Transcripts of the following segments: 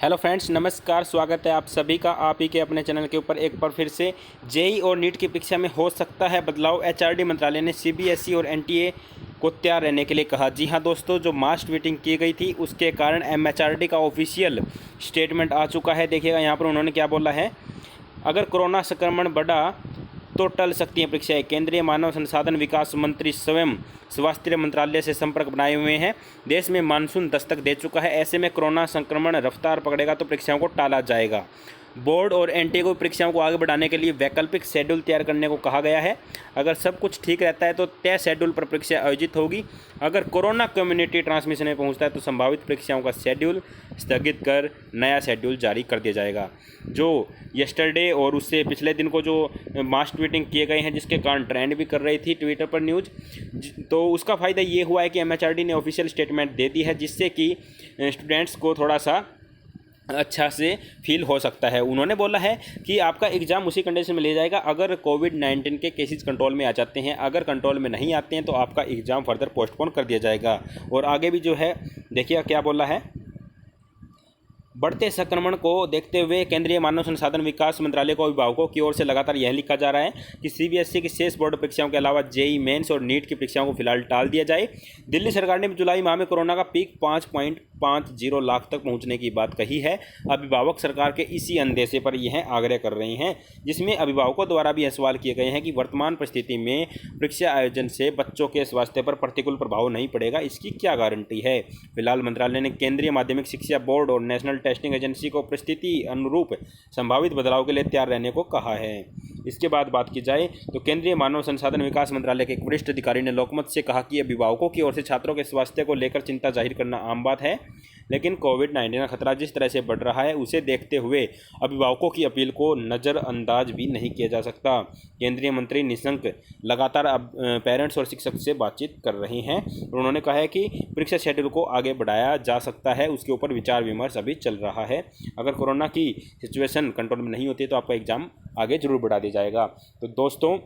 Hello friends, नमस्कार। स्वागत है आप सभी का आप ही के अपने चैनल के ऊपर एक बार फिर से। जेई और नीट की परीक्षा में हो सकता है बदलाव, एचआरडी मंत्रालय ने सीबीएसई और एनटीए को तैयार रहने के लिए कहा। जी हां दोस्तों, जो मास ट्वीटिंग की गई थी उसके कारण एमएचआरडी का ऑफिशियल स्टेटमेंट आ चुका है। देखिएगा यहाँ पर उन्होंने क्या बोला है। अगर कोरोना संक्रमण बढ़ा तो टल सकती हैं परीक्षाएं। केंद्रीय मानव संसाधन विकास मंत्री स्वयं स्वास्थ्य मंत्रालय से संपर्क बनाए हुए हैं। देश में मानसून दस्तक दे चुका है। ऐसे में कोरोना संक्रमण रफ्तार पकड़ेगा तो परीक्षाओं को टाला जाएगा। बोर्ड और एनटीए को परीक्षाओं को आगे बढ़ाने के लिए वैकल्पिक शेड्यूल तैयार करने को कहा गया है। अगर सब कुछ ठीक रहता है तो तय शेड्यूल पर परीक्षा आयोजित होगी। अगर कोरोना कम्युनिटी ट्रांसमिशन में पहुंचता है तो संभावित परीक्षाओं का शेड्यूल स्थगित कर नया शेड्यूल जारी कर दिया जाएगा। जो यस्टरडे और उससे पिछले दिन को जो मास ट्वीटिंग किए गए हैं जिसके कारण ट्रेंड भी कर रही थी ट्विटर पर न्यूज़, तो उसका फ़ायदा ये हुआ है कि एमएचआरडी ने ऑफिशियल स्टेटमेंट दे दी है, जिससे कि स्टूडेंट्स को थोड़ा सा अच्छा से फील हो सकता है। उन्होंने बोला है कि आपका एग्ज़ाम उसी कंडीशन में ले जाएगा अगर कोविड-19 के केसेस कंट्रोल में आ जाते हैं। अगर कंट्रोल में नहीं आते हैं तो आपका एग्ज़ाम फर्दर पोस्टपोन कर दिया जाएगा। और आगे भी जो है देखिए क्या बोला है। बढ़ते संक्रमण को देखते हुए केंद्रीय मानव संसाधन विकास मंत्रालय को अभिभावकों की ओर से लगातार यह लिखा जा रहा है कि सीबीएसई की शेष बोर्ड परीक्षाओं के अलावा जेई मेंस और नीट की परीक्षाओं को फिलहाल टाल दिया जाए। दिल्ली सरकार ने जुलाई माह में कोरोना का पीक 5.50 लाख तक पहुंचने की बात कही है। अभिभावक सरकार के इसी अंदेशे पर यह आग्रह कर रहे हैं, जिसमें अभिभावकों द्वारा भी यह सवाल किए गए हैं कि वर्तमान परिस्थिति में परीक्षा आयोजन से बच्चों के स्वास्थ्य पर प्रतिकूल प्रभाव नहीं पड़ेगा, इसकी क्या गारंटी है। फिलहाल मंत्रालय ने केंद्रीय माध्यमिक शिक्षा बोर्ड और नेशनल टेस्टिंग एजेंसी को परिस्थिति अनुरूप संभावित बदलाव के लिए तैयार रहने को कहा है। इसके बाद बात की जाए तो केंद्रीय मानव संसाधन विकास मंत्रालय के एक वरिष्ठ अधिकारी ने लोकमत से कहा कि अभिभावकों की ओर से छात्रों के स्वास्थ्य को लेकर चिंता जाहिर करना आम बात है, लेकिन कोविड-19 का खतरा जिस तरह से बढ़ रहा है उसे देखते हुए अभिभावकों की अपील को नज़रअंदाज भी नहीं किया जा सकता। केंद्रीय मंत्री निशंक लगातार पेरेंट्स और शिक्षक से बातचीत कर रहे हैं। उन्होंने कहा है कि परीक्षा शेड्यूल को आगे बढ़ाया जा सकता है, उसके ऊपर विचार विमर्श अभी चल रहा है। अगर कोरोना की सिचुएशन कंट्रोल में नहीं होती तो आपका एग्ज़ाम आगे जरूर बढ़ा दिया जाएगा। तो दोस्तों,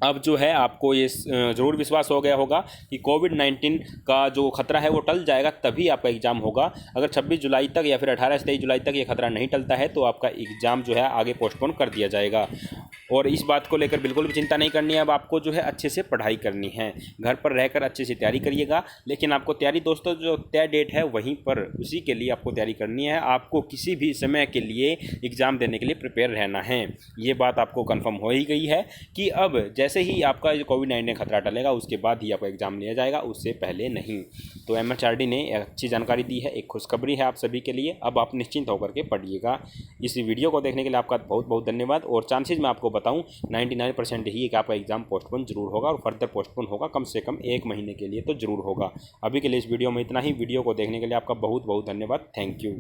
अब जो है आपको ये ज़रूर विश्वास हो गया होगा कि कोविड-19 का जो खतरा है वो टल जाएगा, तभी आपका एग्ज़ाम होगा। अगर 26 जुलाई तक या फिर 18 से 23 जुलाई तक ये खतरा नहीं टलता है तो आपका एग्ज़ाम जो है आगे पोस्टपोन कर दिया जाएगा। और इस बात को लेकर बिल्कुल भी चिंता नहीं करनी है। अब आपको जो है अच्छे से पढ़ाई करनी है, घर पर रहकर अच्छे से तैयारी करिएगा। लेकिन आपको तैयारी दोस्तों जो तय डेट है वहीं पर उसी के लिए आपको तैयारी करनी है। आपको किसी भी समय के लिए एग्ज़ाम देने के लिए प्रिपेयर रहना है। ये बात आपको कन्फर्म हो ही गई है कि अब जैसे ही आपका जो कोविड-19 खतरा टलेगा उसके बाद ही आपका एग्ज़ाम लिया जाएगा, उससे पहले नहीं। तो एमएचआरडी ने अच्छी जानकारी दी है, एक खुशखबरी है आप सभी के लिए। अब आप निश्चिंत होकर के पढ़िएगा। इस वीडियो को देखने के लिए आपका बहुत बहुत धन्यवाद। और चांसेस मैं आपको बताऊं 99% ही कि आपका एग्ज़ाम पोस्टपोन जरूर होगा और फर्दर पोस्टपोन होगा, कम से कम 1 महीने के लिए तो ज़रूर होगा। अभी के लिए इस वीडियो में इतना ही। वीडियो को देखने के लिए आपका बहुत बहुत धन्यवाद। Thank you.